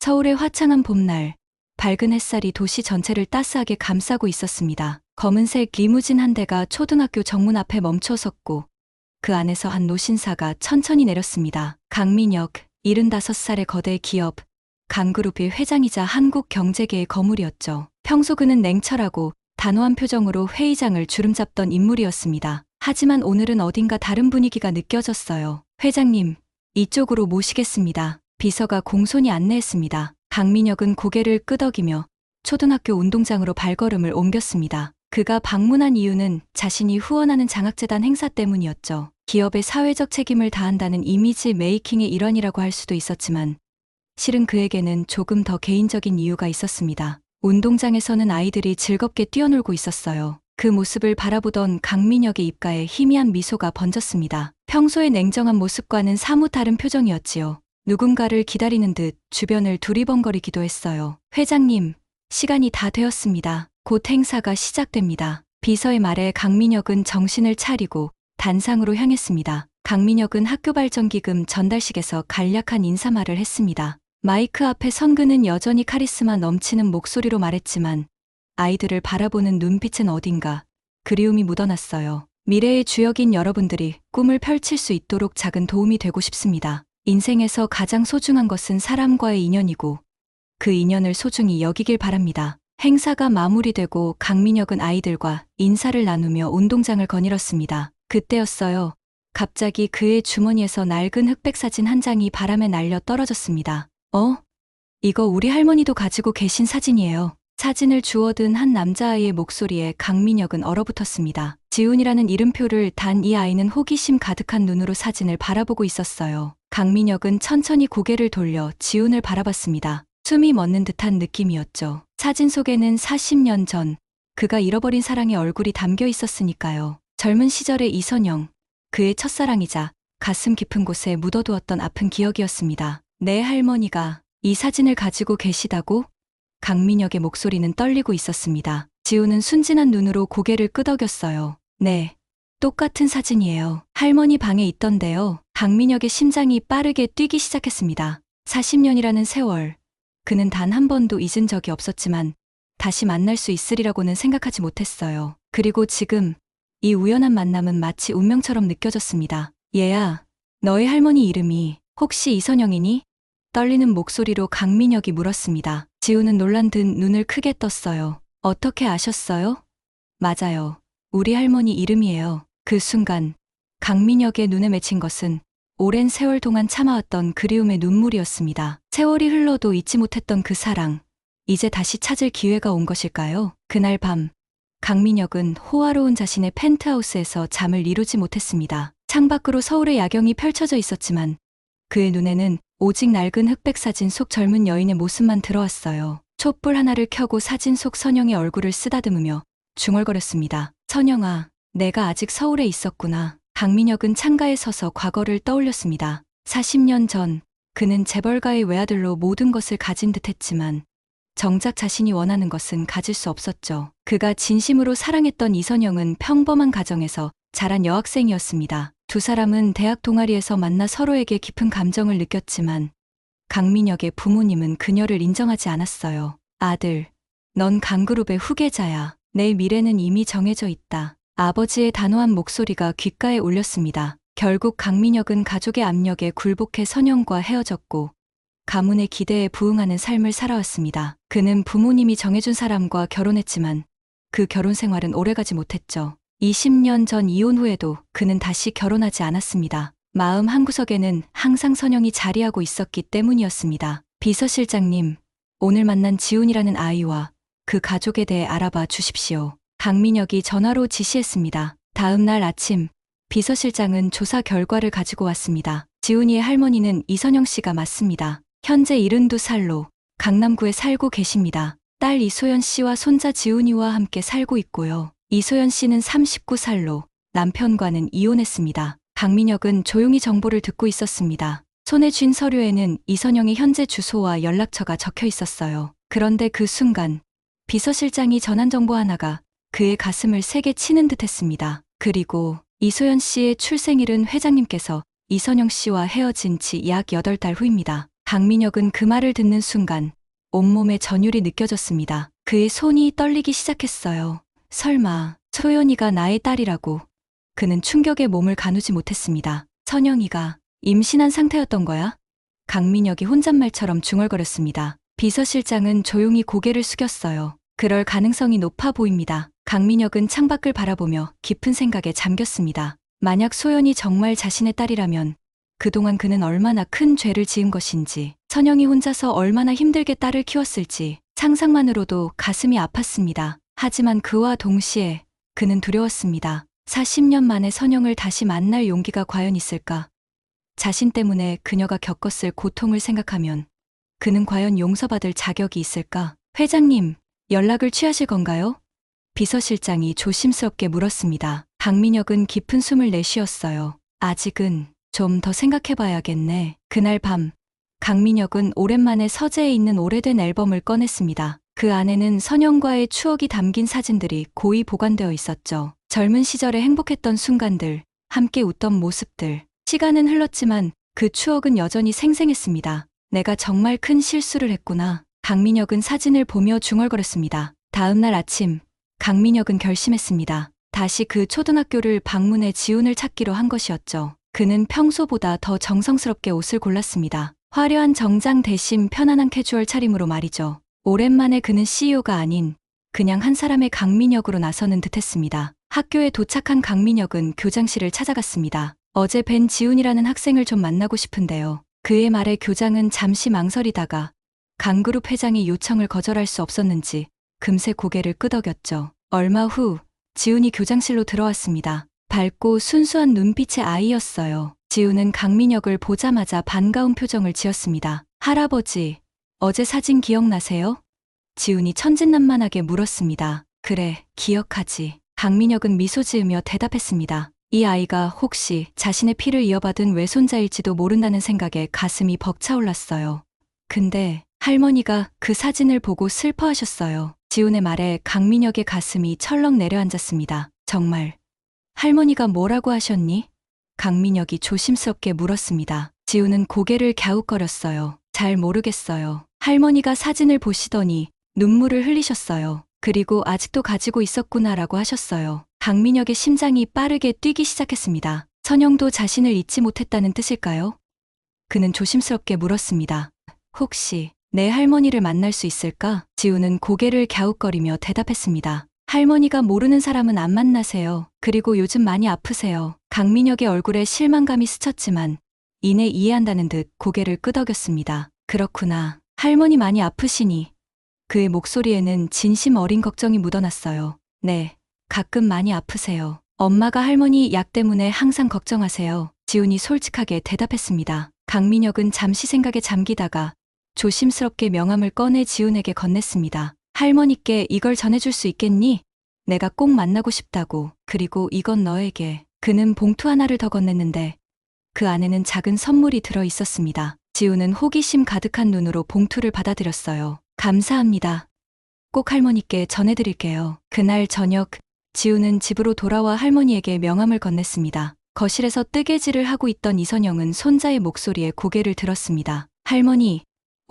서울의 화창한 봄날, 밝은 햇살이 도시 전체를 따스하게 감싸고 있었습니다. 검은색 리무진 한 대가 초등학교 정문 앞에 멈춰 섰고 그 안에서 한 노신사가 천천히 내렸습니다. 강민혁, 75살의 거대 기업, 강그룹의 회장이자 한국 경제계의 거물이었죠. 평소 그는 냉철하고 단호한 표정으로 회의장을 주름잡던 인물이었습니다. 하지만 오늘은 어딘가 다른 분위기가 느껴졌어요. 회장님, 이쪽으로 모시겠습니다. 비서가 공손히 안내했습니다. 강민혁은 고개를 끄덕이며 초등학교 운동장으로 발걸음을 옮겼습니다. 그가 방문한 이유는 자신이 후원하는 장학재단 행사 때문이었죠. 기업의 사회적 책임을 다한다는 이미지 메이킹의 일환이라고 할 수도 있었지만 실은 그에게는 조금 더 개인적인 이유가 있었습니다. 운동장에서는 아이들이 즐겁게 뛰어놀고 있었어요. 그 모습을 바라보던 강민혁의 입가에 희미한 미소가 번졌습니다. 평소의 냉정한 모습과는 사뭇 다른 표정이었지요. 누군가를 기다리는 듯 주변을 두리번거리기도 했어요. 회장님, 시간이 다 되었습니다. 곧 행사가 시작됩니다. 비서의 말에 강민혁은 정신을 차리고 단상으로 향했습니다. 강민혁은 학교발전기금 전달식에서 간략한 인사말을 했습니다. 마이크 앞에 선 그는 여전히 카리스마 넘치는 목소리로 말했지만 아이들을 바라보는 눈빛은 어딘가 그리움이 묻어났어요. 미래의 주역인 여러분들이 꿈을 펼칠 수 있도록 작은 도움이 되고 싶습니다. 인생에서 가장 소중한 것은 사람과의 인연이고 그 인연을 소중히 여기길 바랍니다. 행사가 마무리되고 강민혁은 아이들과 인사를 나누며 운동장을 거닐었습니다. 그때였어요. 갑자기 그의 주머니에서 낡은 흑백 사진 한 장이 바람에 날려 떨어졌습니다. 이거 우리 할머니도 가지고 계신 사진이에요. 사진을 주워든 한 남자아이의 목소리에 강민혁은 얼어붙었습니다. 지훈이라는 이름표를 단 이 아이는 호기심 가득한 눈으로 사진을 바라보고 있었어요. 강민혁은 천천히 고개를 돌려 지훈을 바라봤습니다. 숨이 멎는 듯한 느낌이었죠. 사진 속에는 40년 전 그가 잃어버린 사랑의 얼굴이 담겨 있었으니까요. 젊은 시절의 이선영, 그의 첫사랑이자 가슴 깊은 곳에 묻어두었던 아픈 기억이었습니다. 내 할머니가 이 사진을 가지고 계시다고? 강민혁의 목소리는 떨리고 있었습니다. 지훈은 순진한 눈으로 고개를 끄덕였어요. 네, 똑같은 사진이에요. 할머니 방에 있던데요. 강민혁의 심장이 빠르게 뛰기 시작했습니다. 40년이라는 세월, 그는 단 한 번도 잊은 적이 없었지만 다시 만날 수 있으리라고는 생각하지 못했어요. 그리고 지금 이 우연한 만남은 마치 운명처럼 느껴졌습니다. 얘야, 너의 할머니 이름이 혹시 이선영이니? 떨리는 목소리로 강민혁이 물었습니다. 지훈은 놀란 듯 눈을 크게 떴어요. 어떻게 아셨어요? 맞아요. 우리 할머니 이름이에요. 그 순간 강민혁의 눈에 맺힌 것은 오랜 세월 동안 참아왔던 그리움의 눈물이었습니다. 세월이 흘러도 잊지 못했던 그 사랑, 이제 다시 찾을 기회가 온 것일까요? 그날 밤 강민혁은 호화로운 자신의 펜트하우스에서 잠을 이루지 못했습니다. 창밖으로 서울의 야경이 펼쳐져 있었지만 그의 눈에는 오직 낡은 흑백 사진 속 젊은 여인의 모습만 들어왔어요. 촛불 하나를 켜고 사진 속 선영의 얼굴을 쓰다듬으며 중얼거렸습니다. 선영아, 내가 아직 서울에 있었구나. 강민혁은 창가에 서서 과거를 떠올렸습니다. 40년 전 그는 재벌가의 외아들로 모든 것을 가진 듯했지만 정작 자신이 원하는 것은 가질 수 없었죠. 그가 진심으로 사랑했던 이선영은 평범한 가정에서 자란 여학생이었습니다. 두 사람은 대학 동아리에서 만나 서로에게 깊은 감정을 느꼈지만 강민혁의 부모님은 그녀를 인정하지 않았어요. 아들, 넌 강그룹의 후계자야. 내 미래는 이미 정해져 있다. 아버지의 단호한 목소리가 귓가에 울렸습니다. 결국 강민혁은 가족의 압력에 굴복해 선영과 헤어졌고 가문의 기대에 부응하는 삶을 살아왔습니다. 그는 부모님이 정해준 사람과 결혼했지만 그 결혼 생활은 오래가지 못했죠. 20년 전 이혼 후에도 그는 다시 결혼하지 않았습니다. 마음 한구석에는 항상 선영이 자리하고 있었기 때문이었습니다. 비서실장님, 오늘 만난 지훈이라는 아이와 그 가족에 대해 알아봐 주십시오. 강민혁이 전화로 지시했습니다. 다음 날 아침, 비서실장은 조사 결과를 가지고 왔습니다. 지훈이의 할머니는 이선영 씨가 맞습니다. 현재 72살로 강남구에 살고 계십니다. 딸 이소연 씨와 손자 지훈이와 함께 살고 있고요. 이소연 씨는 39살로 남편과는 이혼했습니다. 강민혁은 조용히 정보를 듣고 있었습니다. 손에 쥔 서류에는 이선영의 현재 주소와 연락처가 적혀 있었어요. 그런데 그 순간 비서실장이 전한 정보 하나가 그의 가슴을 세게 치는 듯했습니다. 그리고 이소연 씨의 출생일은 회장님께서 이선영 씨와 헤어진 지 약 8달 후입니다. 강민혁은 그 말을 듣는 순간 온몸에 전율이 느껴졌습니다. 그의 손이 떨리기 시작했어요. 설마 소연이가 나의 딸이라고. 그는 충격에 몸을 가누지 못했습니다. 선영이가 임신한 상태였던 거야? 강민혁이 혼잣말처럼 중얼거렸습니다. 비서실장은 조용히 고개를 숙였어요. 그럴 가능성이 높아 보입니다. 강민혁은 창밖을 바라보며 깊은 생각에 잠겼습니다. 만약 소연이 정말 자신의 딸이라면 그동안 그는 얼마나 큰 죄를 지은 것인지, 선영이 혼자서 얼마나 힘들게 딸을 키웠을지 상상만으로도 가슴이 아팠습니다. 하지만 그와 동시에 그는 두려웠습니다. 40년 만에 선영을 다시 만날 용기가 과연 있을까? 자신 때문에 그녀가 겪었을 고통을 생각하면 그는 과연 용서받을 자격이 있을까? 회장님, 연락을 취하실 건가요? 비서실장이 조심스럽게 물었습니다. 강민혁은 깊은 숨을 내쉬었어요. 아직은 좀 더 생각해봐야겠네. 그날 밤, 강민혁은 오랜만에 서재에 있는 오래된 앨범을 꺼냈습니다. 그 안에는 선영과의 추억이 담긴 사진들이 고이 보관되어 있었죠. 젊은 시절에 행복했던 순간들, 함께 웃던 모습들. 시간은 흘렀지만 그 추억은 여전히 생생했습니다. 내가 정말 큰 실수를 했구나. 강민혁은 사진을 보며 중얼거렸습니다. 다음 날 아침, 강민혁은 결심했습니다. 다시 그 초등학교를 방문해 지훈을 찾기로 한 것이었죠. 그는 평소보다 더 정성스럽게 옷을 골랐습니다. 화려한 정장 대신 편안한 캐주얼 차림으로 말이죠. 오랜만에 그는 CEO가 아닌 그냥 한 사람의 강민혁으로 나서는 듯했습니다. 학교에 도착한 강민혁은 교장실을 찾아갔습니다. 어제 뵌 지훈이라는 학생을 좀 만나고 싶은데요. 그의 말에 교장은 잠시 망설이다가 강그룹 회장이 요청을 거절할 수 없었는지 금세 고개를 끄덕였죠. 얼마 후 지훈이 교장실로 들어왔습니다. 밝고 순수한 눈빛의 아이였어요. 지훈은 강민혁을 보자마자 반가운 표정을 지었습니다. 할아버지, 어제 사진 기억나세요? 지훈이 천진난만하게 물었습니다. 그래, 기억하지. 강민혁은 미소 지으며 대답했습니다. 이 아이가 혹시 자신의 피를 이어받은 외손자일지도 모른다는 생각에 가슴이 벅차올랐어요. 근데 할머니가 그 사진을 보고 슬퍼하셨어요. 지훈의 말에 강민혁의 가슴이 철렁 내려앉았습니다. 정말 할머니가 뭐라고 하셨니? 강민혁이 조심스럽게 물었습니다. 지훈은 고개를 갸웃거렸어요. 잘 모르겠어요. 할머니가 사진을 보시더니 눈물을 흘리셨어요. 그리고 아직도 가지고 있었구나라고 하셨어요. 강민혁의 심장이 빠르게 뛰기 시작했습니다. 선영도 자신을 잊지 못했다는 뜻일까요? 그는 조심스럽게 물었습니다. 혹시 내 할머니를 만날 수 있을까? 지훈은 고개를 갸웃거리며 대답했습니다. 할머니가 모르는 사람은 안 만나세요. 그리고 요즘 많이 아프세요. 강민혁의 얼굴에 실망감이 스쳤지만 이내 이해한다는 듯 고개를 끄덕였습니다. 그렇구나. 할머니 많이 아프시니. 그의 목소리에는 진심 어린 걱정이 묻어났어요. 네, 가끔 많이 아프세요. 엄마가 할머니 약 때문에 항상 걱정하세요. 지훈이 솔직하게 대답했습니다. 강민혁은 잠시 생각에 잠기다가 조심스럽게 명함을 꺼내 지훈에게 건넸습니다. 할머니께 이걸 전해줄 수 있겠니? 내가 꼭 만나고 싶다고. 그리고 이건 너에게. 그는 봉투 하나를 더 건넸는데 그 안에는 작은 선물이 들어 있었습니다. 지훈은 호기심 가득한 눈으로 봉투를 받아들였어요. 감사합니다. 꼭 할머니께 전해드릴게요. 그날 저녁, 지훈은 집으로 돌아와 할머니에게 명함을 건넸습니다. 거실에서 뜨개질을 하고 있던 이선영은 손자의 목소리에 고개를 들었습니다. 할머니,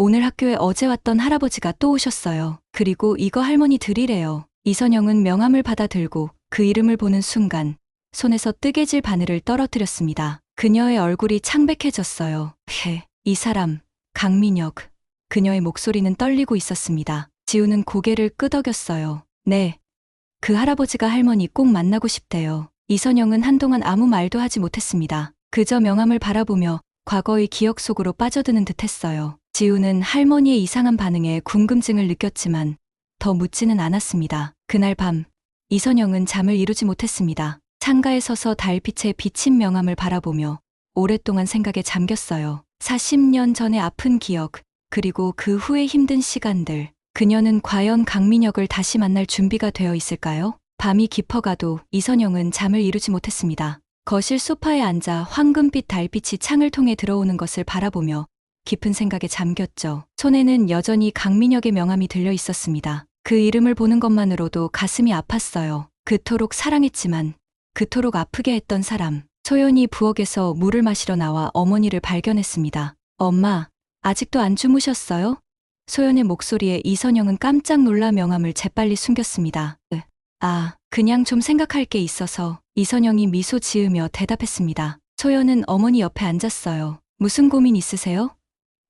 오늘 학교에 어제 왔던 할아버지가 또 오셨어요. 그리고 이거 할머니 드리래요. 이선영은 명함을 받아 들고 그 이름을 보는 순간 손에서 뜨개질 바늘을 떨어뜨렸습니다. 그녀의 얼굴이 창백해졌어요. 이 사람, 강민혁. 그녀의 목소리는 떨리고 있었습니다. 지훈은 고개를 끄덕였어요. 네. 그 할아버지가 할머니 꼭 만나고 싶대요. 이선영은 한동안 아무 말도 하지 못했습니다. 그저 명함을 바라보며 과거의 기억 속으로 빠져드는 듯했어요. 지훈은 할머니의 이상한 반응에 궁금증을 느꼈지만 더 묻지는 않았습니다. 그날 밤, 이선영은 잠을 이루지 못했습니다. 창가에 서서 달빛에 비친 명함을 바라보며 오랫동안 생각에 잠겼어요. 40년 전의 아픈 기억, 그리고 그 후의 힘든 시간들. 그녀는 과연 강민혁을 다시 만날 준비가 되어 있을까요? 밤이 깊어가도 이선영은 잠을 이루지 못했습니다. 거실 소파에 앉아 황금빛 달빛이 창을 통해 들어오는 것을 바라보며 깊은 생각에 잠겼죠. 손에는 여전히 강민혁의 명함이 들려 있었습니다. 그 이름을 보는 것만으로도 가슴이 아팠어요. 그토록 사랑했지만 그토록 아프게 했던 사람. 소연이 부엌에서 물을 마시러 나와 어머니를 발견했습니다. 엄마, 아직도 안 주무셨어요? 소연의 목소리에 이선영은 깜짝 놀라 명함을 재빨리 숨겼습니다. 그냥 좀 생각할 게 있어서. 이선영이 미소 지으며 대답했습니다. 소연은 어머니 옆에 앉았어요. 무슨 고민 있으세요?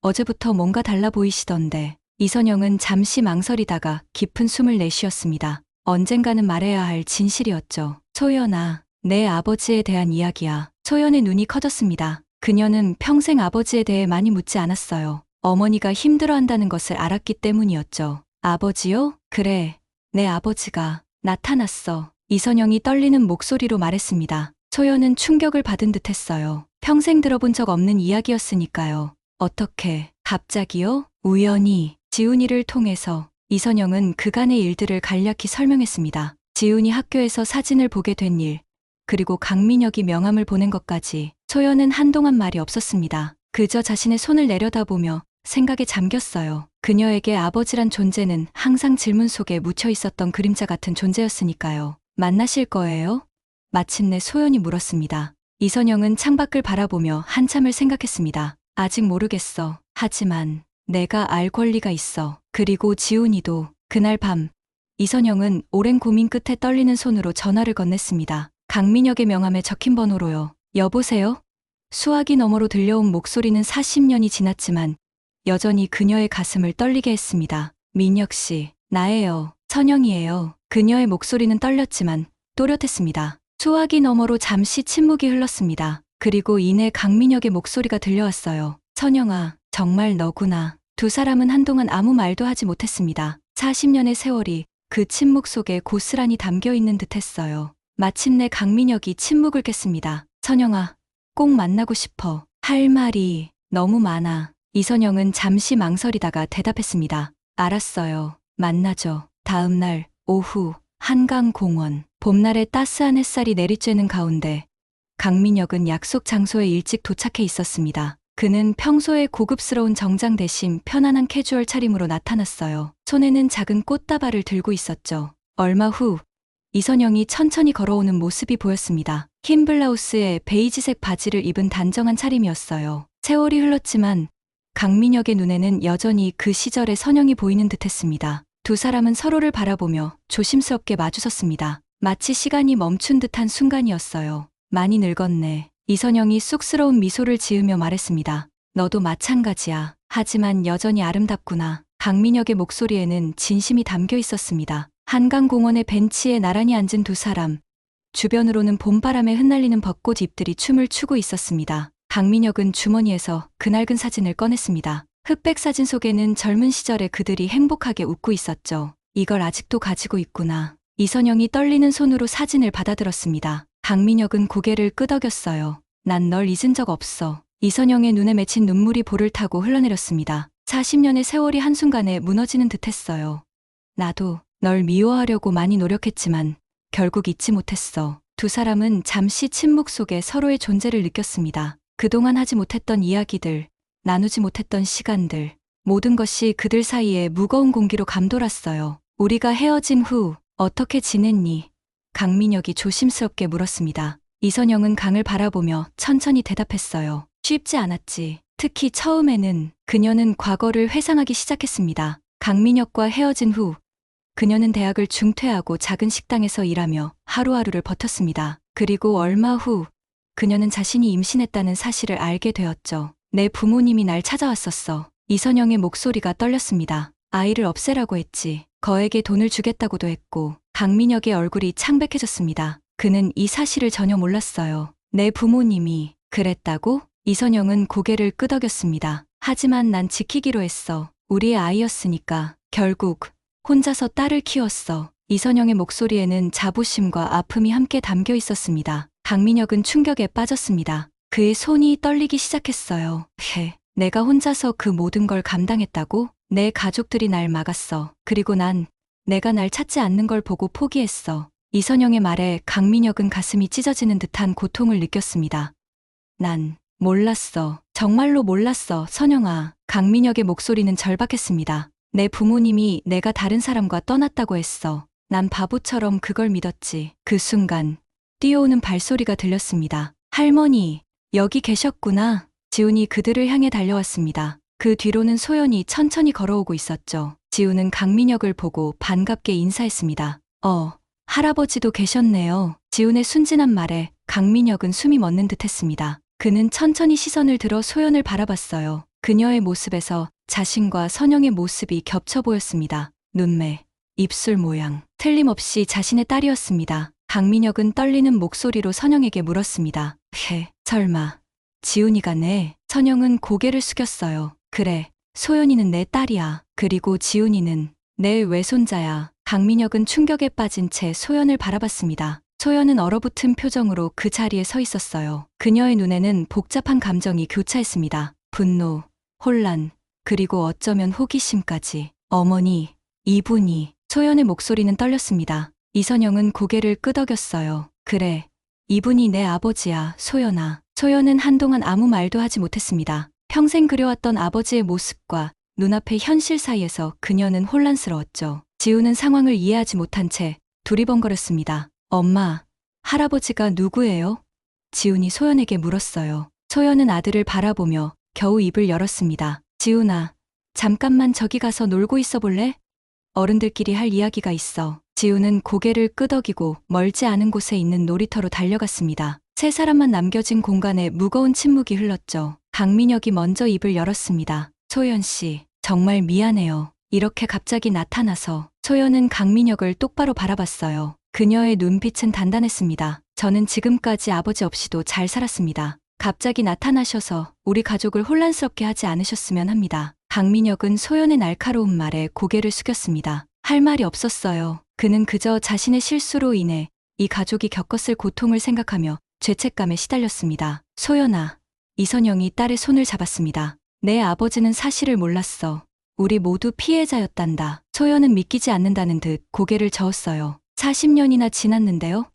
어제부터 뭔가 달라 보이시던데. 이선영은 잠시 망설이다가 깊은 숨을 내쉬었습니다. 언젠가는 말해야 할 진실이었죠. 소연아, 내 아버지에 대한 이야기야. 소연의 눈이 커졌습니다. 그녀는 평생 아버지에 대해 많이 묻지 않았어요. 어머니가 힘들어한다는 것을 알았기 때문이었죠. 아버지요? 그래, 내 아버지가 나타났어. 이선영이 떨리는 목소리로 말했습니다. 소연은 충격을 받은 듯했어요. 평생 들어본 적 없는 이야기였으니까요. 어떻게, 갑자기요? 우연히, 지훈이를 통해서. 이선영은 그간의 일들을 간략히 설명했습니다. 지훈이 학교에서 사진을 보게 된 일, 그리고 강민혁이 명함을 보낸 것까지. 소연은 한동안 말이 없었습니다. 그저 자신의 손을 내려다보며 생각에 잠겼어요. 그녀에게 아버지란 존재는 항상 질문 속에 묻혀 있었던 그림자 같은 존재였으니까요. 만나실 거예요? 마침내 소연이 물었습니다. 이선영은 창밖을 바라보며 한참을 생각했습니다. 아직 모르겠어. 하지만 내가 알 권리가 있어. 그리고 지훈이도. 그날 밤 이선영은 오랜 고민 끝에 떨리는 손으로 전화를 건넸습니다. 강민혁의 명함에 적힌 번호로요. 여보세요? 수화기 너머로 들려온 목소리는 40년이 지났지만 여전히 그녀의 가슴을 떨리게 했습니다. 민혁 씨, 나예요. 선영이에요. 그녀의 목소리는 떨렸지만 또렷했습니다. 수화기 너머로 잠시 침묵이 흘렀습니다. 그리고 이내 강민혁의 목소리가 들려왔어요. 선영아, 정말 너구나. 두 사람은 한동안 아무 말도 하지 못했습니다. 40년의 세월이 그 침묵 속에 고스란히 담겨 있는 듯했어요. 마침내 강민혁이 침묵을 깼습니다. 선영아, 꼭 만나고 싶어. 할 말이 너무 많아. 이선영은 잠시 망설이다가 대답했습니다. 알았어요. 만나죠. 다음 날 오후 한강공원. 봄날의 따스한 햇살이 내리쬐는 가운데 강민혁은 약속 장소에 일찍 도착해 있었습니다. 그는 평소의 고급스러운 정장 대신 편안한 캐주얼 차림으로 나타났어요. 손에는 작은 꽃다발을 들고 있었죠. 얼마 후 이선영이 천천히 걸어오는 모습이 보였습니다. 흰 블라우스에 베이지색 바지를 입은 단정한 차림이었어요. 세월이 흘렀지만 강민혁의 눈에는 여전히 그 시절의 선영이 보이는 듯했습니다. 두 사람은 서로를 바라보며 조심스럽게 마주섰습니다. 마치 시간이 멈춘 듯한 순간이었어요. 많이 늙었네. 이선영이 쑥스러운 미소를 지으며 말했습니다. 너도 마찬가지야. 하지만 여전히 아름답구나. 강민혁의 목소리에는 진심이 담겨 있었습니다. 한강공원의 벤치에 나란히 앉은 두 사람. 주변으로는 봄바람에 흩날리는 벚꽃 잎들이 춤을 추고 있었습니다. 강민혁은 주머니에서 그낡은 사진을 꺼냈습니다. 흑백 사진 속에는 젊은 시절의 그들이 행복하게 웃고 있었죠. 이걸 아직도 가지고 있구나. 이선영이 떨리는 손으로 사진을 받아들었습니다. 강민혁은 고개를 끄덕였어요. 난 널 잊은 적 없어. 이선영의 눈에 맺힌 눈물이 볼을 타고 흘러내렸습니다. 40년의 세월이 한순간에 무너지는 듯했어요. 나도 널 미워하려고 많이 노력했지만 결국 잊지 못했어. 두 사람은 잠시 침묵 속에 서로의 존재를 느꼈습니다. 그동안 하지 못했던 이야기들, 나누지 못했던 시간들, 모든 것이 그들 사이에 무거운 공기로 감돌았어요. 우리가 헤어진 후 어떻게 지냈니? 강민혁이 조심스럽게 물었습니다. 이선영은 강을 바라보며 천천히 대답했어요. 쉽지 않았지. 특히 처음에는. 그녀는 과거를 회상하기 시작했습니다. 강민혁과 헤어진 후 그녀는 대학을 중퇴하고 작은 식당에서 일하며 하루하루를 버텼습니다. 그리고 얼마 후 그녀는 자신이 임신했다는 사실을 알게 되었죠. 내 부모님이 날 찾아왔었어. 이선영의 목소리가 떨렸습니다. 아이를 없애라고 했지. 거액의 돈을 주겠다고도 했고. 강민혁의 얼굴이 창백해졌습니다. 그는 이 사실을 전혀 몰랐어요. 내 부모님이 그랬다고? 이선영은 고개를 끄덕였습니다. 하지만 난 지키기로 했어. 우리의 아이였으니까. 결국 혼자서 딸을 키웠어. 이선영의 목소리에는 자부심과 아픔이 함께 담겨 있었습니다. 강민혁은 충격에 빠졌습니다. 그의 손이 떨리기 시작했어요. 내가 혼자서 그 모든 걸 감당했다고? 내 가족들이 날 막았어. 그리고 내가 날 찾지 않는 걸 보고 포기했어. 이선영의 말에 강민혁은 가슴이 찢어지는 듯한 고통을 느꼈습니다. 난 몰랐어. 정말로 몰랐어, 선영아. 강민혁의 목소리는 절박했습니다. 내 부모님이 내가 다른 사람과 떠났다고 했어. 난 바보처럼 그걸 믿었지. 그 순간 뛰어오는 발소리가 들렸습니다. 할머니, 여기 계셨구나. 지훈이 그들을 향해 달려왔습니다. 그 뒤로는 소연이 천천히 걸어오고 있었죠. 지우는 강민혁을 보고 반갑게 인사했습니다. 할아버지도 계셨네요. 지훈의 순진한 말에 강민혁은 숨이 멎는 듯 했습니다. 그는 천천히 시선을 들어 소연을 바라봤어요. 그녀의 모습에서 자신과 선영의 모습이 겹쳐 보였습니다. 눈매, 입술 모양, 틀림없이 자신의 딸이었습니다. 강민혁은 떨리는 목소리로 선영에게 물었습니다. 설마 지훈이가 네? 선영은 고개를 숙였어요. 그래, 소연이는 내 딸이야. 그리고 지훈이는 내 외손자야. 강민혁은 충격에 빠진 채 소연을 바라봤습니다. 소연은 얼어붙은 표정으로 그 자리에 서 있었어요. 그녀의 눈에는 복잡한 감정이 교차했습니다. 분노, 혼란, 그리고 어쩌면 호기심까지. 어머니, 이분이. 소연의 목소리는 떨렸습니다. 이선영은 고개를 끄덕였어요. 그래, 이분이 내 아버지야, 소연아. 소연은 한동안 아무 말도 하지 못했습니다. 평생 그려왔던 아버지의 모습과 눈앞의 현실 사이에서 그녀는 혼란스러웠죠. 지우는 상황을 이해하지 못한 채 두리번거렸습니다. 엄마, 할아버지가 누구예요? 지훈이 소연에게 물었어요. 소연은 아들을 바라보며 겨우 입을 열었습니다. 지훈아, 잠깐만 저기 가서 놀고 있어 볼래? 어른들끼리 할 이야기가 있어. 지훈은 고개를 끄덕이고 멀지 않은 곳에 있는 놀이터로 달려갔습니다. 세 사람만 남겨진 공간에 무거운 침묵이 흘렀죠. 강민혁이 먼저 입을 열었습니다. 소연 씨, 정말 미안해요. 이렇게 갑자기 나타나서. 소연은 강민혁을 똑바로 바라봤어요. 그녀의 눈빛은 단단했습니다. 저는 지금까지 아버지 없이도 잘 살았습니다. 갑자기 나타나셔서 우리 가족을 혼란스럽게 하지 않으셨으면 합니다. 강민혁은 소연의 날카로운 말에 고개를 숙였습니다. 할 말이 없었어요. 그는 그저 자신의 실수로 인해 이 가족이 겪었을 고통을 생각하며 죄책감에 시달렸습니다. 소연아, 이선영이 딸의 손을 잡았습니다. 내 아버지는 사실을 몰랐어. 우리 모두 피해자였단다. 소연은 믿기지 않는다는 듯 고개를 저었어요. 40년이나 지났는데요?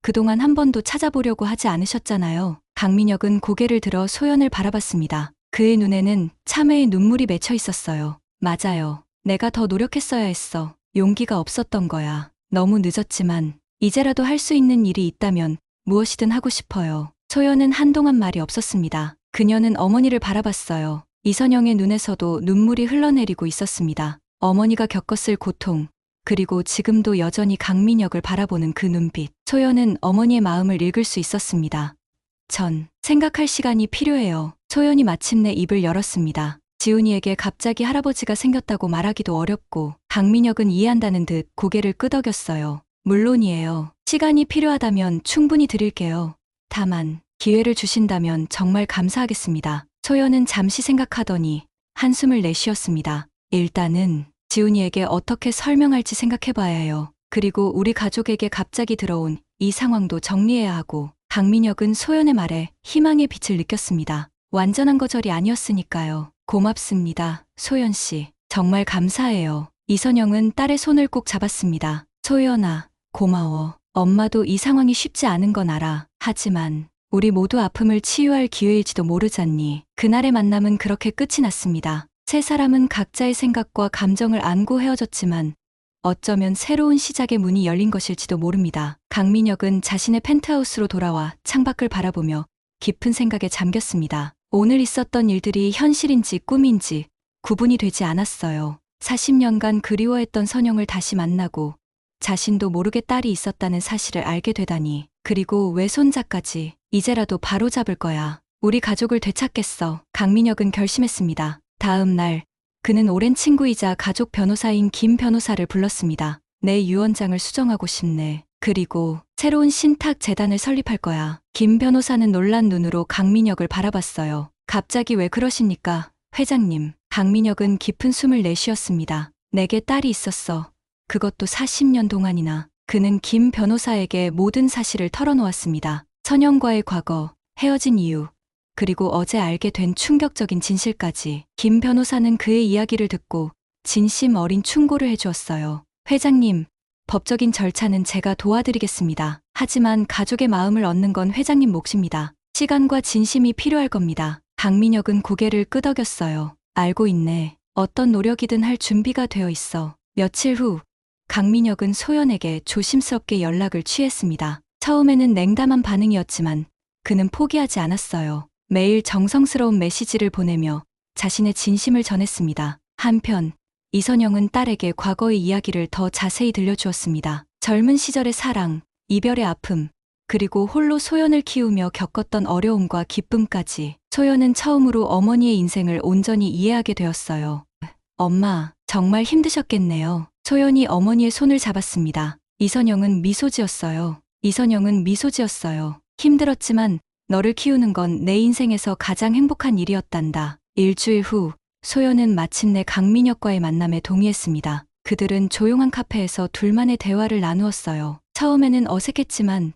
그동안 한 번도 찾아보려고 하지 않으셨잖아요. 강민혁은 고개를 들어 소연을 바라봤습니다. 그의 눈에는 참회의 눈물이 맺혀 있었어요. 맞아요. 내가 더 노력했어야 했어. 용기가 없었던 거야. 너무 늦었지만 이제라도 할 수 있는 일이 있다면 무엇이든 하고 싶어요. 소연은 한동안 말이 없었습니다. 그녀는 어머니를 바라봤어요. 이선영의 눈에서도 눈물이 흘러내리고 있었습니다. 어머니가 겪었을 고통, 그리고 지금도 여전히 강민혁을 바라보는 그 눈빛. 소연은 어머니의 마음을 읽을 수 있었습니다. 전 생각할 시간이 필요해요. 소연이 마침내 입을 열었습니다. 지훈이에게 갑자기 할아버지가 생겼다고 말하기도 어렵고 강민혁은 이해한다는 듯 고개를 끄덕였어요. 물론이에요. 시간이 필요하다면 충분히 드릴게요. 다만 기회를 주신다면 정말 감사하겠습니다. 소연은 잠시 생각하더니 한숨을 내쉬었습니다. 일단은 지훈이에게 어떻게 설명할지 생각해봐야 해요. 그리고 우리 가족에게 갑자기 들어온 이 상황도 정리해야 하고. 강민혁은 소연의 말에 희망의 빛을 느꼈습니다. 완전한 거절이 아니었으니까요. 고맙습니다, 소연 씨. 정말 감사해요. 이선영은 딸의 손을 꼭 잡았습니다. 소연아, 고마워. 엄마도 이 상황이 쉽지 않은 건 알아. 하지만 우리 모두 아픔을 치유할 기회일지도 모르잖니. 그날의 만남은 그렇게 끝이 났습니다. 세 사람은 각자의 생각과 감정을 안고 헤어졌지만 어쩌면 새로운 시작의 문이 열린 것일지도 모릅니다. 강민혁은 자신의 펜트하우스로 돌아와 창밖을 바라보며 깊은 생각에 잠겼습니다. 오늘 있었던 일들이 현실인지 꿈인지 구분이 되지 않았어요. 40년간 그리워했던 선영을 다시 만나고 자신도 모르게 딸이 있었다는 사실을 알게 되다니. 그리고 외손자까지. 이제라도 바로잡을 거야. 우리 가족을 되찾겠어. 강민혁은 결심했습니다. 다음 날 그는 오랜 친구이자 가족 변호사인 김 변호사를 불렀습니다. 내 유언장을 수정하고 싶네. 그리고 새로운 신탁 재단을 설립할 거야. 김 변호사는 놀란 눈으로 강민혁을 바라봤어요. 갑자기 왜 그러십니까, 회장님? 강민혁은 깊은 숨을 내쉬었습니다. 내게 딸이 있었어. 그것도 40년 동안이나. 그는 김 변호사에게 모든 사실을 털어놓았습니다. 선영과의 과거, 헤어진 이유, 그리고 어제 알게 된 충격적인 진실까지. 김 변호사는 그의 이야기를 듣고 진심 어린 충고를 해주었어요. 회장님, 법적인 절차는 제가 도와드리겠습니다. 하지만 가족의 마음을 얻는 건 회장님 몫입니다. 시간과 진심이 필요할 겁니다. 강민혁은 고개를 끄덕였어요. 알고 있네. 어떤 노력이든 할 준비가 되어 있어. 며칠 후 강민혁은 소연에게 조심스럽게 연락을 취했습니다. 처음에는 냉담한 반응이었지만 그는 포기하지 않았어요. 매일 정성스러운 메시지를 보내며 자신의 진심을 전했습니다. 한편 이선영은 딸에게 과거의 이야기를 더 자세히 들려주었습니다. 젊은 시절의 사랑, 이별의 아픔, 그리고 홀로 소연을 키우며 겪었던 어려움과 기쁨까지. 소연은 처음으로 어머니의 인생을 온전히 이해하게 되었어요. 엄마, 정말 힘드셨겠네요. 소연이 어머니의 손을 잡았습니다. 이선영은 미소 지었어요. 힘들었지만 너를 키우는 건 내 인생에서 가장 행복한 일이었단다. 일주일 후 소연은 마침내 강민혁과의 만남에 동의했습니다. 그들은 조용한 카페에서 둘만의 대화를 나누었어요. 처음에는 어색했지만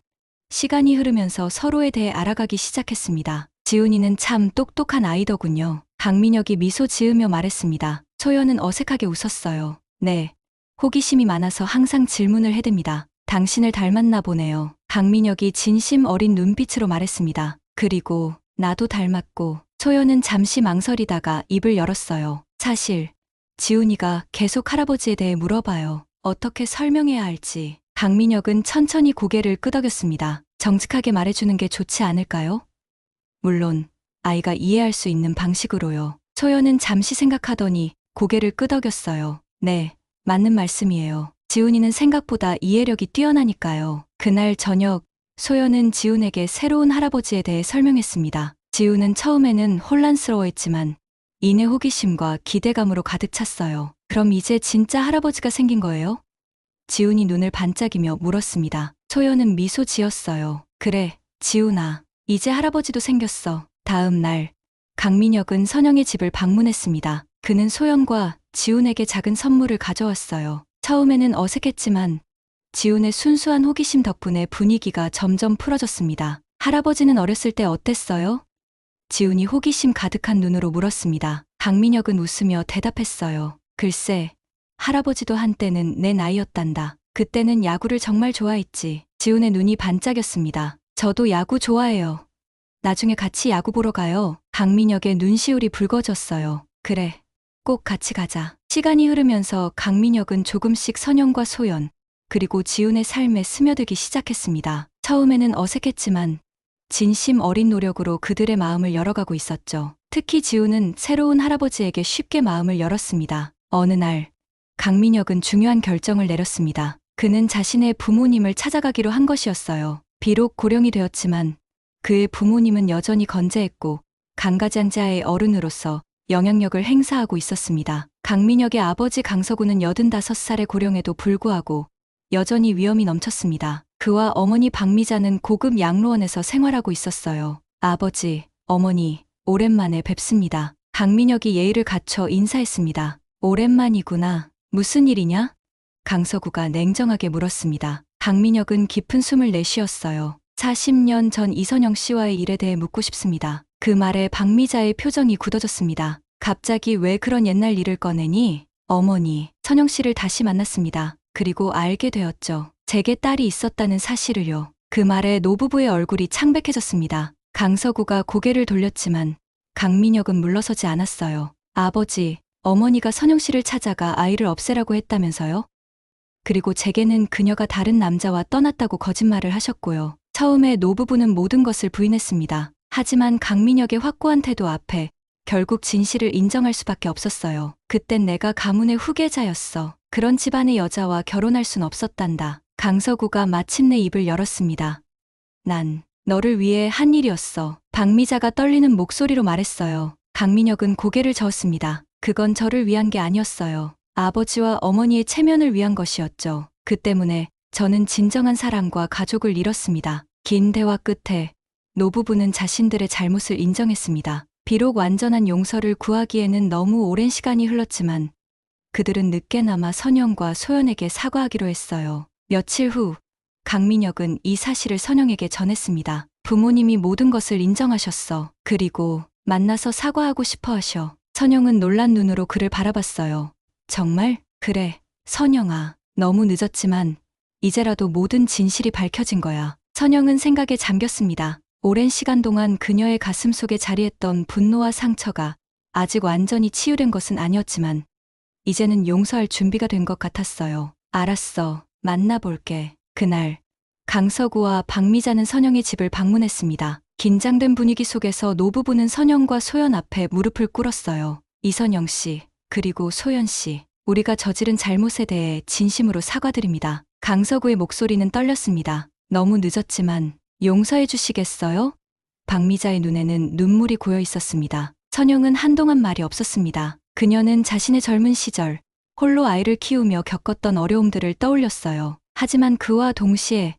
시간이 흐르면서 서로에 대해 알아가기 시작했습니다. 지훈이는 참 똑똑한 아이더군요. 강민혁이 미소 지으며 말했습니다. 소연은 어색하게 웃었어요. 네, 호기심이 많아서 항상 질문을 해댑니다. 당신을 닮았나 보네요. 강민혁이 진심 어린 눈빛으로 말했습니다. 그리고 나도 닮았고. 소연은 잠시 망설이다가 입을 열었어요. 사실 지훈이가 계속 할아버지에 대해 물어봐요. 어떻게 설명해야 할지. 강민혁은 천천히 고개를 끄덕였습니다. 정직하게 말해주는 게 좋지 않을까요? 물론 아이가 이해할 수 있는 방식으로요. 소연은 잠시 생각하더니 고개를 끄덕였어요. 네, 맞는 말씀이에요. 지훈이는 생각보다 이해력이 뛰어나니까요. 그날 저녁 소연은 지훈에게 새로운 할아버지에 대해 설명했습니다. 지훈은 처음에는 혼란스러워했지만 이내 호기심과 기대감으로 가득 찼어요. 그럼 이제 진짜 할아버지가 생긴 거예요? 지훈이 눈을 반짝이며 물었습니다. 소연은 미소 지었어요. 그래, 지훈아. 이제 할아버지도 생겼어. 다음 날 강민혁은 선영의 집을 방문했습니다. 그는 소연과 지훈에게 작은 선물을 가져왔어요. 처음에는 어색했지만 지훈의 순수한 호기심 덕분에 분위기가 점점 풀어졌습니다. 할아버지는 어렸을 때 어땠어요? 지훈이 호기심 가득한 눈으로 물었습니다. 강민혁은 웃으며 대답했어요. 글쎄, 할아버지도 한때는 내 나이였단다. 그때는 야구를 정말 좋아했지. 지훈의 눈이 반짝였습니다. 저도 야구 좋아해요. 나중에 같이 야구 보러 가요. 강민혁의 눈시울이 붉어졌어요. 그래, 꼭 같이 가자. 시간이 흐르면서 강민혁은 조금씩 선영과 소연, 그리고 지훈의 삶에 스며들기 시작했습니다. 처음에는 어색했지만 진심 어린 노력으로 그들의 마음을 열어가고 있었죠. 특히 지훈은 새로운 할아버지에게 쉽게 마음을 열었습니다. 어느 날 강민혁은 중요한 결정을 내렸습니다. 그는 자신의 부모님을 찾아가기로 한 것이었어요. 비록 고령이 되었지만 그의 부모님은 여전히 건재했고 강가장자의 어른으로서 영향력을 행사하고 있었습니다. 강민혁의 아버지 강서구는 85살의 고령에도 불구하고 여전히 위엄이 넘쳤습니다. 그와 어머니 박미자는 고급 양로원에서 생활하고 있었어요. 아버지, 어머니, 오랜만에 뵙습니다. 강민혁이 예의를 갖춰 인사했습니다. 오랜만이구나. 무슨 일이냐? 강서구가 냉정하게 물었습니다. 강민혁은 깊은 숨을 내쉬었어요. 40년 전 이선영 씨와의 일에 대해 묻고 싶습니다. 그 말에 박미자의 표정이 굳어졌습니다. 갑자기 왜 그런 옛날 일을 꺼내니? 어머니, 선영 씨를 다시 만났습니다. 그리고 알게 되었죠. 제게 딸이 있었다는 사실을요. 그 말에 노부부의 얼굴이 창백해졌습니다. 강서구가 고개를 돌렸지만 강민혁은 물러서지 않았어요. 아버지, 어머니가 선영 씨를 찾아가 아이를 없애라고 했다면서요? 그리고 제게는 그녀가 다른 남자와 떠났다고 거짓말을 하셨고요. 처음에 노부부는 모든 것을 부인했습니다. 하지만 강민혁의 확고한 태도 앞에 결국 진실을 인정할 수밖에 없었어요. 그땐 내가 가문의 후계자였어. 그런 집안의 여자와 결혼할 순 없었단다. 강서구가 마침내 입을 열었습니다. 난 너를 위해 한 일이었어. 박미자가 떨리는 목소리로 말했어요. 강민혁은 고개를 저었습니다. 그건 저를 위한 게 아니었어요. 아버지와 어머니의 체면을 위한 것이었죠. 그 때문에 저는 진정한 사랑과 가족을 잃었습니다. 긴 대화 끝에 노부부는 자신들의 잘못을 인정했습니다. 비록 완전한 용서를 구하기에는 너무 오랜 시간이 흘렀지만 그들은 늦게나마 선영과 소연에게 사과하기로 했어요. 며칠 후 강민혁은 이 사실을 선영에게 전했습니다. 부모님이 모든 것을 인정하셨어. 그리고 만나서 사과하고 싶어 하셔. 선영은 놀란 눈으로 그를 바라봤어요. 정말? 그래, 선영아. 너무 늦었지만 이제라도 모든 진실이 밝혀진 거야. 선영은 생각에 잠겼습니다. 오랜 시간 동안 그녀의 가슴 속에 자리했던 분노와 상처가 아직 완전히 치유된 것은 아니었지만 이제는 용서할 준비가 된 것 같았어요. 알았어. 만나볼게. 그날 강서구와 박미자는 선영의 집을 방문했습니다. 긴장된 분위기 속에서 노부부는 선영과 소연 앞에 무릎을 꿇었어요. 이선영 씨, 그리고 소연 씨, 우리가 저지른 잘못에 대해 진심으로 사과드립니다. 강서구의 목소리는 떨렸습니다. 너무 늦었지만 용서해 주시겠어요? 박미자의 눈에는 눈물이 고여 있었습니다. 선영은 한동안 말이 없었습니다. 그녀는 자신의 젊은 시절, 홀로 아이를 키우며 겪었던 어려움들을 떠올렸어요. 하지만 그와 동시에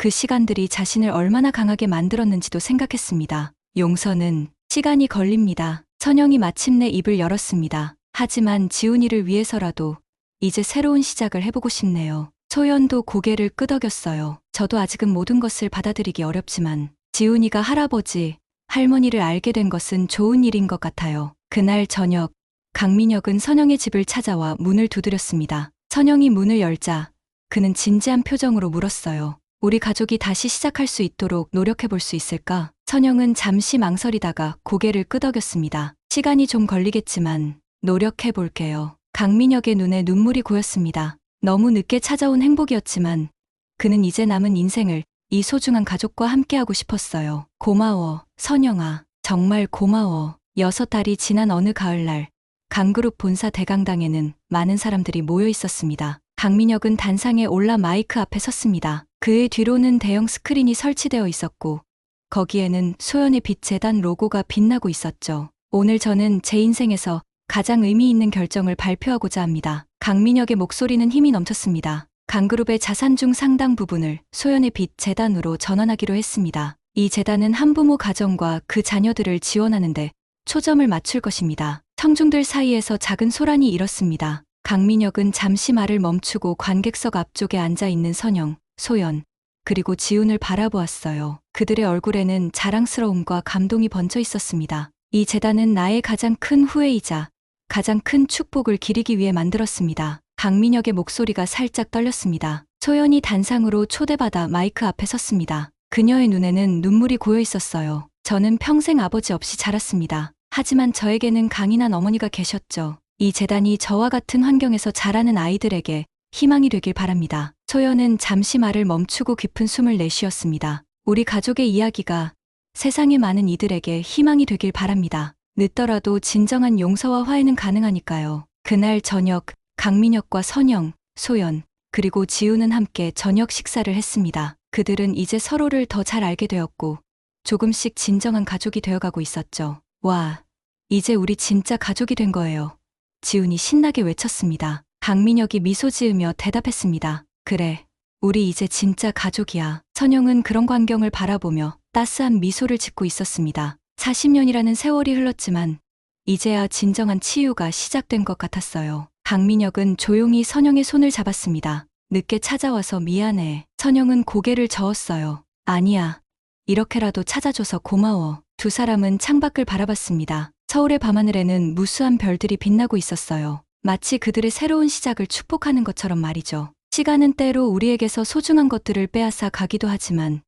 그 시간들이 자신을 얼마나 강하게 만들었는지도 생각했습니다. 용서는 시간이 걸립니다. 선영이 마침내 입을 열었습니다. 하지만 지훈이를 위해서라도 이제 새로운 시작을 해보고 싶네요. 소연도 고개를 끄덕였어요. 저도 아직은 모든 것을 받아들이기 어렵지만 지훈이가 할아버지, 할머니를 알게 된 것은 좋은 일인 것 같아요. 그날 저녁, 강민혁은 선영의 집을 찾아와 문을 두드렸습니다. 선영이 문을 열자 그는 진지한 표정으로 물었어요. 우리 가족이 다시 시작할 수 있도록 노력해 볼 수 있을까? 선영은 잠시 망설이다가 고개를 끄덕였습니다. 시간이 좀 걸리겠지만 노력해 볼게요. 강민혁의 눈에 눈물이 고였습니다. 너무 늦게 찾아온 행복이었지만 그는 이제 남은 인생을 이 소중한 가족과 함께하고 싶었어요. 고마워, 선영아. 정말 고마워. 6달이 지난 어느 가을날, 강그룹 본사 대강당에는 많은 사람들이 모여 있었습니다. 강민혁은 단상에 올라 마이크 앞에 섰습니다. 그의 뒤로는 대형 스크린이 설치되어 있었고 거기에는 소연의 빛 재단 로고가 빛나고 있었죠. 오늘 저는 제 인생에서 가장 의미 있는 결정을 발표하고자 합니다. 강민혁의 목소리는 힘이 넘쳤습니다. 강그룹의 자산 중 상당 부분을 소연의 빛 재단으로 전환하기로 했습니다. 이 재단은 한부모 가정과 그 자녀들을 지원하는데 초점을 맞출 것입니다. 청중들 사이에서 작은 소란이 일었습니다. 강민혁은 잠시 말을 멈추고 관객석 앞쪽에 앉아있는 선영, 소연, 그리고 지훈을 바라보았어요. 그들의 얼굴에는 자랑스러움과 감동이 번져 있었습니다. 이 재단은 나의 가장 큰 후회이자 가장 큰 축복을 기리기 위해 만들었습니다. 강민혁의 목소리가 살짝 떨렸습니다. 소연이 단상으로 초대받아 마이크 앞에 섰습니다. 그녀의 눈에는 눈물이 고여 있었어요. 저는 평생 아버지 없이 자랐습니다. 하지만 저에게는 강인한 어머니가 계셨죠. 이 재단이 저와 같은 환경에서 자라는 아이들에게 희망이 되길 바랍니다. 소연은 잠시 말을 멈추고 깊은 숨을 내쉬었습니다. 우리 가족의 이야기가 세상의 많은 이들에게 희망이 되길 바랍니다. 늦더라도 진정한 용서와 화해는 가능하니까요. 그날 저녁, 강민혁과 선영, 소연, 그리고 지우는 함께 저녁 식사를 했습니다. 그들은 이제 서로를 더 잘 알게 되었고 조금씩 진정한 가족이 되어가고 있었죠. 와, 이제 우리 진짜 가족이 된 거예요. 지훈이 신나게 외쳤습니다. 강민혁이 미소 지으며 대답했습니다. 그래, 우리 이제 진짜 가족이야. 선영은 그런 광경을 바라보며 따스한 미소를 짓고 있었습니다. 40년이라는 세월이 흘렀지만 이제야 진정한 치유가 시작된 것 같았어요. 강민혁은 조용히 선영의 손을 잡았습니다. 늦게 찾아와서 미안해. 선영은 고개를 저었어요. 아니야. 이렇게라도 찾아줘서 고마워. 두 사람은 창밖을 바라봤습니다. 서울의 밤하늘에는 무수한 별들이 빛나고 있었어요. 마치 그들의 새로운 시작을 축복하는 것처럼 말이죠. 시간은 때로 우리에게서 소중한 것들을 빼앗아 가기도 하지만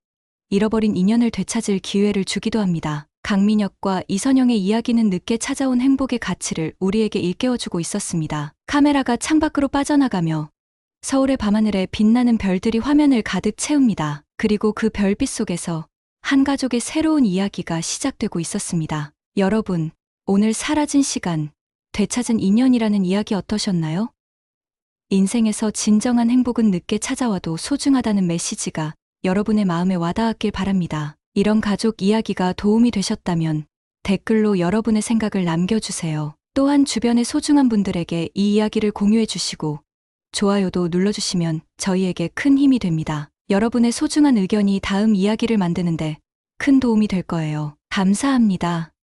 잃어버린 인연을 되찾을 기회를 주기도 합니다. 강민혁과 이선영의 이야기는 늦게 찾아온 행복의 가치를 우리에게 일깨워주고 있었습니다. 카메라가 창밖으로 빠져나가며 서울의 밤하늘에 빛나는 별들이 화면을 가득 채웁니다. 그리고 그 별빛 속에서 한 가족의 새로운 이야기가 시작되고 있었습니다. 여러분, 오늘 사라진 시간, 되찾은 인연이라는 이야기 어떠셨나요? 인생에서 진정한 행복은 늦게 찾아와도 소중하다는 메시지가 여러분의 마음에 와닿았길 바랍니다. 이런 가족 이야기가 도움이 되셨다면 댓글로 여러분의 생각을 남겨주세요. 또한 주변의 소중한 분들에게 이 이야기를 공유해 주시고 좋아요도 눌러주시면 저희에게 큰 힘이 됩니다. 여러분의 소중한 의견이 다음 이야기를 만드는데 큰 도움이 될 거예요. 감사합니다.